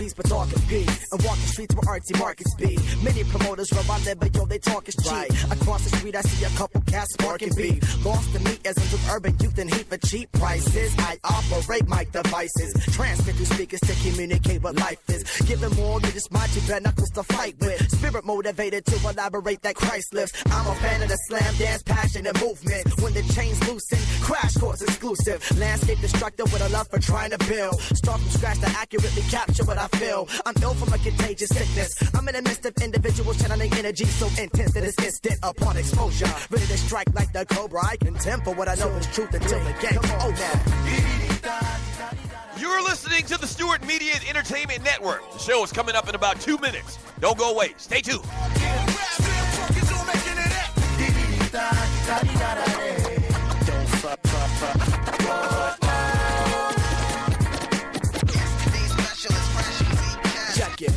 peace, but talking peace. And walk the streets where artsy markets be. Many promoters rub my liver, yo, they talk is cheap. Right. Across the street, I see a couple cats sparking beef. Lost to me as into urban youth and heat for cheap prices. I operate my devices. Transmit through speakers to communicate what life is. Giving more than just my two bare knuckles to fight with. Spirit motivated to elaborate that Christ lives. I'm a fan of the slam dance, passion and movement. When the chains loosen, crash course exclusive. Landscape destructive with a love for trying to build. Start from scratch to accurately capture what I feel. I'm ill from a contagious sickness. I'm in the midst of individuals channeling energy so intense that it's instant upon exposure. Ready to strike like the cobra. I contend for what I know is truth until the game. Oh, now. You're listening to the Stewart Media and Entertainment Network. The show is coming up in about 2 minutes. Don't go away. Stay tuned. Check it.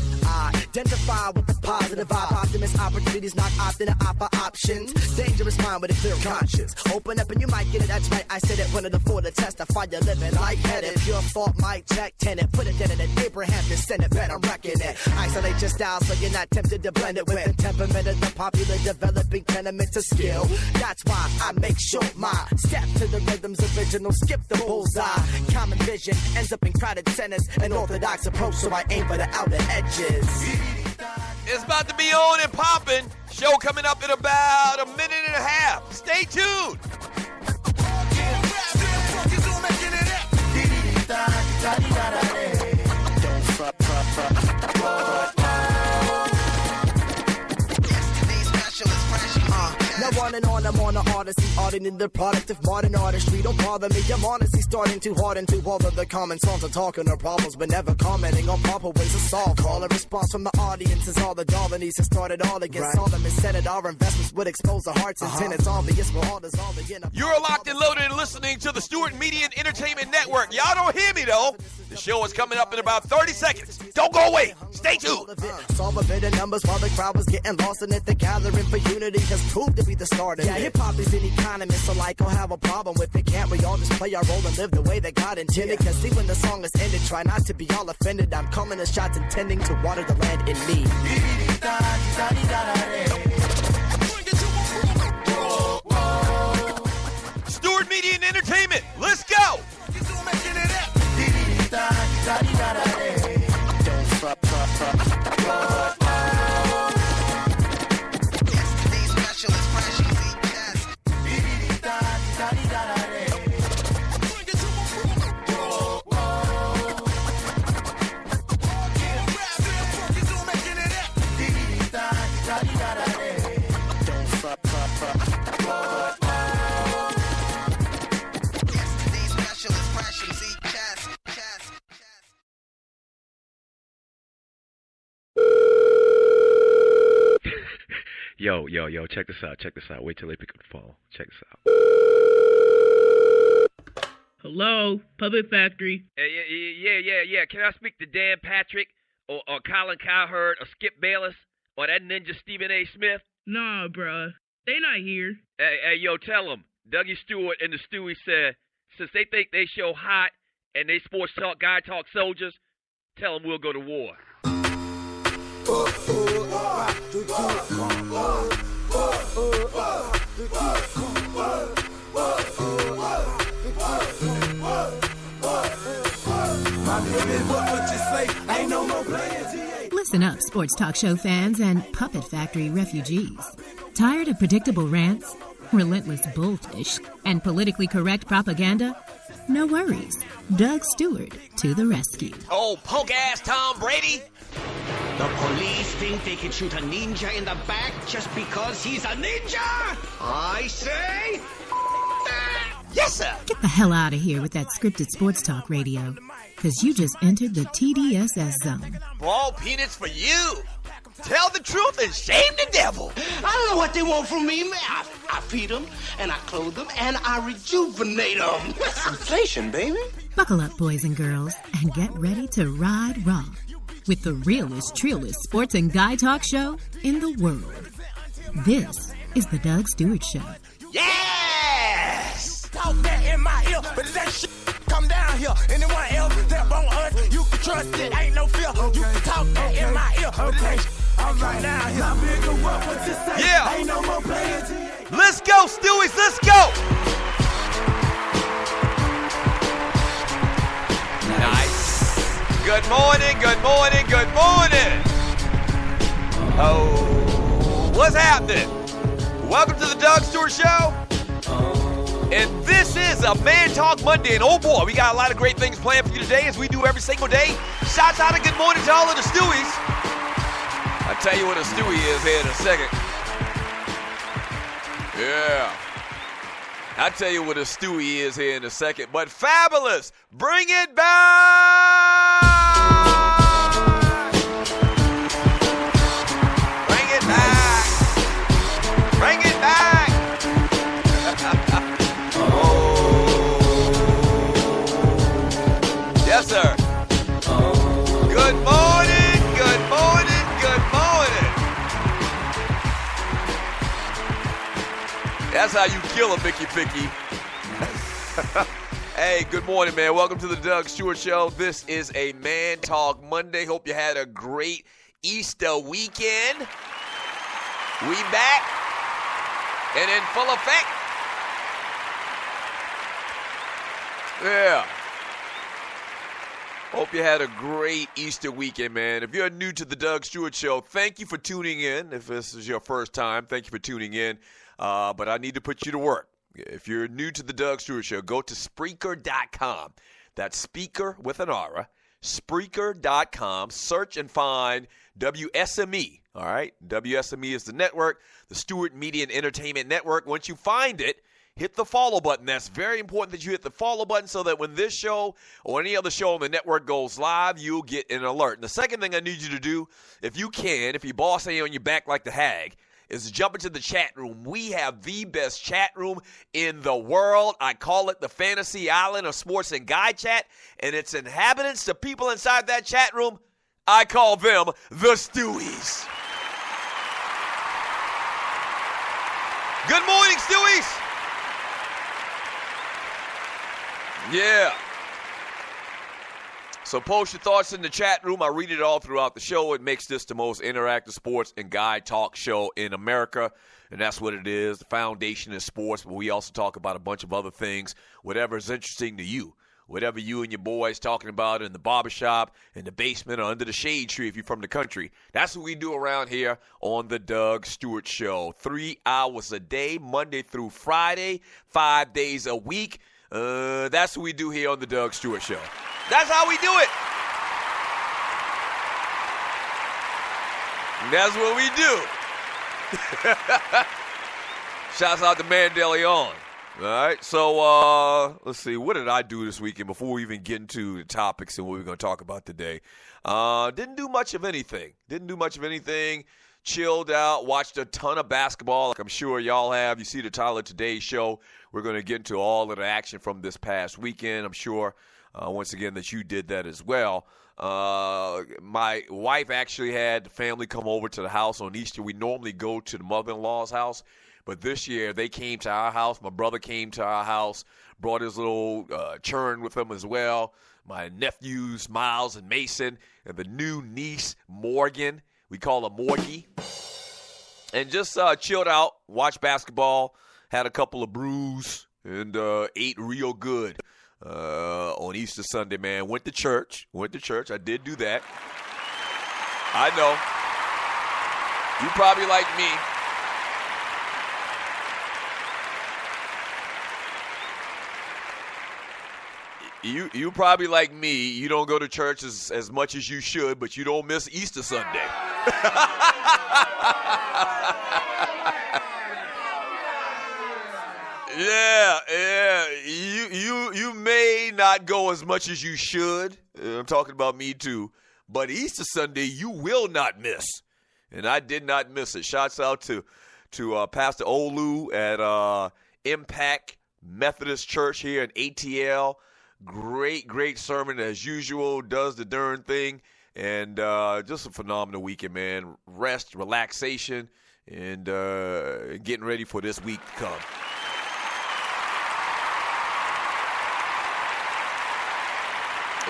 Identify with the positive vibe. Optimist opportunities, not often an eye for options. Dangerous mind with a clear conscience. Open up and you might get it. That's right. I said it. One of the four to testify. You're living lightheaded. Pure thought, mic check, tenant. Put it dead in it. Abraham descendant. Bet I'm wrecking it. Isolate your style so you're not tempted to blend it with the temperament of the popular developing tenement to skill. That's why I make sure my step to the rhythm's original. Skip the bullseye. Common vision ends up in crowded centers. An orthodox approach, so I aim for the outer edges. It's about to be on and popping. Show coming up in about a minute and a half. Stay tuned. Now on and on, I'm on the odyssey, auditing the product of modern artistry. Don't bother me, I'm honestly starting too hard into all of the common songs of talking of problems, but never commenting on proper ways to solve. Call a response from the audience is all the Darwinies have started all against all them and said it. Our investments would expose the hearts and tenants. Obvious we're all dissolving in a... You're locked and loaded and listening to the Stewart Media and Entertainment Network. Y'all don't hear me, though. The show is coming up in about 30 seconds. Don't go away. Stay tuned. Solve a bit of numbers while the crowd was getting lost in it. The gathering for unity has proved to be the start of it. Yeah, hip-hop is an economist, so like, I'll have a problem with it. Can't we all just play our role and live the way that God intended? Cause see, when the song is ended, try not to be all offended. I'm calling the shots intending to water the land in need. Stewart Media and Entertainment. Let's go. Yo, check this out. Wait till they pick up the phone. Check this out. Hello, Puppet Factory. Yeah. Can I speak to Dan Patrick or Colin Cowherd or Skip Bayless or that ninja Stephen A. Smith? Nah, bruh. They not here. Hey, yo, tell them. Dougie Stewart and the Stewie said, since they think they show hot and they sports talk, guy talk soldiers, tell them we'll go to war. Listen up, sports talk show fans and Puppet Factory refugees. Tired of predictable rants, relentless bullfish, and politically correct propaganda? No worries. Doug Stewart to the rescue. Oh, punk-ass Tom Brady. The police think they can shoot a ninja in the back just because he's a ninja? I say... Yes, sir. Get the hell out of here with that scripted sports talk radio, because you just entered the TDSS zone. Ball peanuts for you. Tell the truth and shame the devil. I don't know what they want from me. I feed them, and I clothe them, and I rejuvenate them. That's inflation, baby. Buckle up, boys and girls, and get ready to ride raw with the realest, trillest sports and guy talk show in the world. This is the Doug Stewart Show. Yes! Talk that in my ear, but that shit come down here. Anyone else that on earth, you can trust it. Ain't no fear. You Yeah. Let's go, Stewies. Let's go. Nice. Good morning. Good morning. Good morning. Oh, what's happening? Welcome to the Doug Stewart Show. And this is a Man Talk Monday. And oh boy, we got a lot of great things planned for you today, as we do every single day. Shots out and good morning to all of the Stewies. I'll tell you what a Stewie is here in a second. Yeah. I'll tell you what a Stewie is here in a second. But fabulous. Bring it back. Bring it back. Bring it back. Yes, sir. Good morning, good morning, good morning. That's how you kill a Mickey Picky. Hey, good morning, man. Welcome to the Doug Stewart Show. This is a Man Talk Monday. Hope you had a great Easter weekend. We back and in full effect. Yeah. Hope you had a great Easter weekend, man. If you're new to the Doug Stewart Show, thank you for tuning in. If this is your first time, thank you for tuning in. But I need to put you to work. If you're new to the Doug Stewart Show, go to Spreaker.com. That's speaker with an R. Spreaker.com. Search and find WSME. All right? WSME is the network, the Stewart Media and Entertainment Network. Once you find it, hit the follow button. That's very important that you hit the follow button so that when this show or any other show on the network goes live, you'll get an alert. And the second thing I need you to do, if you can, if your boss ain't on your back like the hag, is jump into the chat room. We have the best chat room in the world. I call it the Fantasy Island of Sports and Guy Chat, and its inhabitants, the people inside that chat room, I call them the Stewies. Good morning, Stewies. Yeah. So post your thoughts in the chat room. I read it all throughout the show. It makes this the most interactive sports and guy talk show in America. And that's what it is. The foundation is sports, but we also talk about a bunch of other things, whatever is interesting to you. Whatever you and your boys talking about in the barbershop, in the basement, or under the shade tree if you're from the country. That's what we do around here on the Doug Stewart Show. 3 hours a day, Monday through Friday, 5 days a week. That's what we do here on the Doug Stewart Show. That's how we do it. That's what we do. Shouts out to Mandela on. All right, so let's see. What did I do this weekend before we even get into the topics and what we're going to talk about today? Didn't do much of anything. Chilled out, watched a ton of basketball like I'm sure y'all have. You see the title of today's show. We're going to get into all of the action from this past weekend. I'm sure, once again, that you did that as well. My wife actually had the family come over to the house on Easter. We normally go to the mother-in-law's house, but this year they came to our house. My brother came to our house, brought his little churn with him as well. My nephews, Miles and Mason, and the new niece, Morgan. We call her Morgie. And just chilled out, watched basketball, had a couple of brews, and ate real good on Easter Sunday, man. Went to church. I did do that. I know. You probably like me. You probably like me. You don't go to church as much as you should, but you don't miss Easter Sunday. Yeah. You may not go as much as you should. I'm talking about me too. But Easter Sunday, you will not miss. And I did not miss it. Shouts out to Pastor Olu at Impact Methodist Church here in ATL. Great sermon as usual. Does the darn thing. And just a phenomenal weekend, man. Rest, relaxation, and getting ready for this week to come.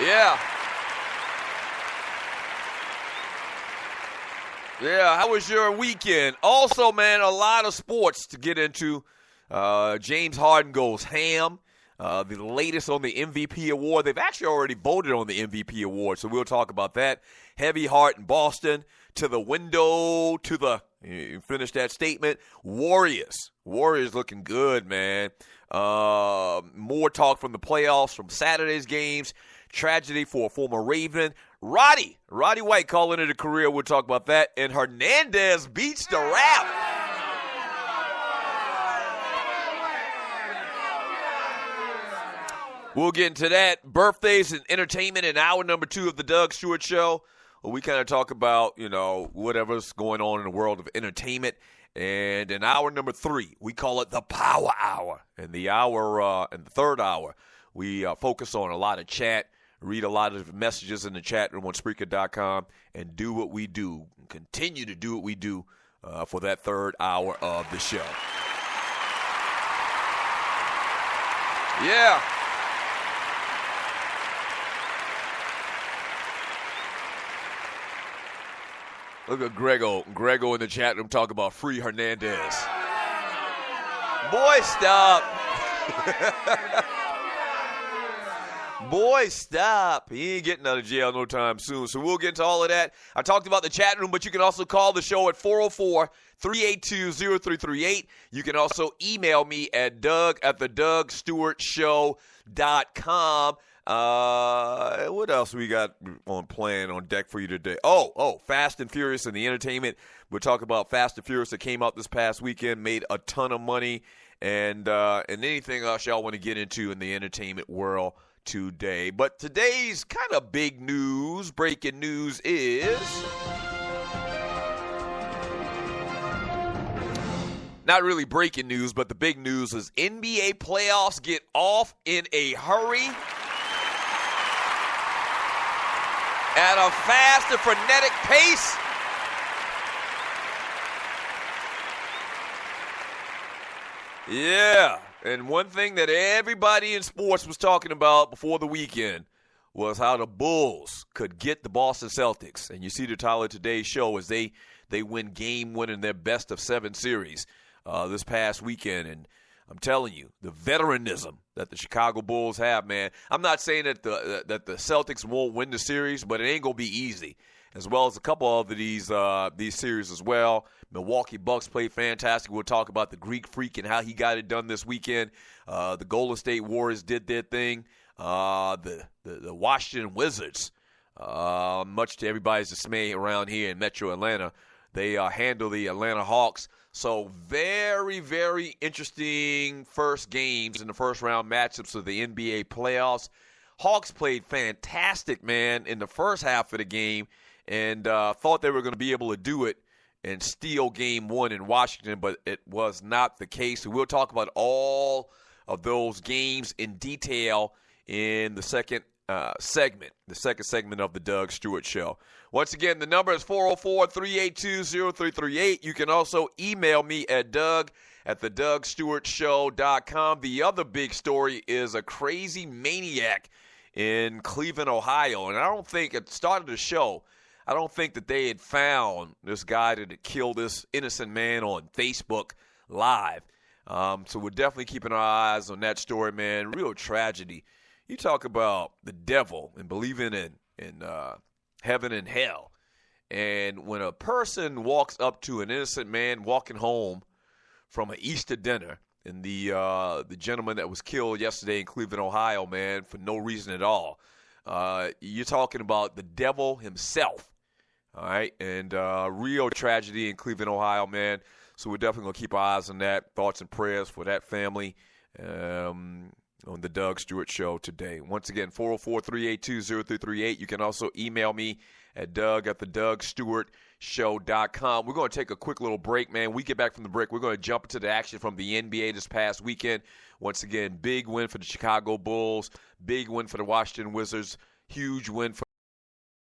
Yeah. Yeah, how was your weekend? Also, man, a lot of sports to get into. James Harden goes ham. The latest on the MVP award. They've actually already voted on the MVP award, so we'll talk about that. Heavy heart in Boston. To the window, to the, you finish that statement, Warriors looking good, man. More talk from the playoffs, from Saturday's games. Tragedy for a former Raven. Roddy White calling it a career. We'll talk about that. And Hernandez beats the rap. We'll get into that. Birthdays and entertainment in hour number 2 of the Doug Stewart Show. We kind of talk about, whatever's going on in the world of entertainment. And in hour number 3, we call it the Power Hour. And the third hour, we focus on a lot of chat, read a lot of messages in the chat room on Spreaker.com, and do what we do, continue to do what we do for that third hour of the show. Yeah. Look at Grego in the chat room talk about free Hernandez. Boy, stop. Boy, stop. He ain't getting out of jail no time soon. So we'll get into all of that. I talked about the chat room, but you can also call the show at 404-382-0338. You can also email me at doug@thedougstewartshow.com. What else we got on deck for you today? Oh, Fast and Furious and the entertainment. We'll talk about Fast and Furious that came out this past weekend, made a ton of money, and anything else y'all want to get into in the entertainment world today. But today's kind of big news, breaking news is not really breaking news, but the big news is NBA playoffs get off in a hurry. At a fast and frenetic pace. Yeah, and one thing that everybody in sports was talking about before the weekend was how the Bulls could get the Boston Celtics. And you see the title of today's show as they win game 1 in their best of 7 series this past weekend. And I'm telling you, the veteranism that the Chicago Bulls have, man. I'm not saying that the Celtics won't win the series, but it ain't gonna be easy. As well as a couple of these series as well. Milwaukee Bucks played fantastic. We'll talk about the Greek Freak and how he got it done this weekend. The Golden State Warriors did their thing. The Washington Wizards, much to everybody's dismay around here in Metro Atlanta, they handle the Atlanta Hawks. So very, very interesting first games in the first round matchups of the NBA playoffs. Hawks played fantastic, man, in the first half of the game and thought they were going to be able to do it and steal game 1 in Washington, but it was not the case. So we'll talk about all of those games in detail in the second segment of the Doug Stewart Show. Once again, the number is 404-382-0338. You can also email me at doug@thedougstewartshow.com. The other big story is a crazy maniac in Cleveland, Ohio. And I don't think at the start of the show, I don't think that they had found this guy that had killed this innocent man on Facebook Live. So we're definitely keeping our eyes on that story, man. Real tragedy. You talk about the devil and believing in heaven and hell. And when a person walks up to an innocent man walking home from an Easter dinner, and the gentleman that was killed yesterday in Cleveland, Ohio, man, for no reason at all, you're talking about the devil himself. All right, and real tragedy in Cleveland, Ohio, man. So we're definitely going to keep our eyes on that. Thoughts and prayers for that family on the Doug Stewart Show today. Once again, 404-382-0338. You can also email me at doug@thedougstewartshow.com. We're going to take a quick little break, man. We get back from the break, we're going to jump into the action from the NBA this past weekend. Once again, big win for the Chicago Bulls, big win for the Washington Wizards, huge win for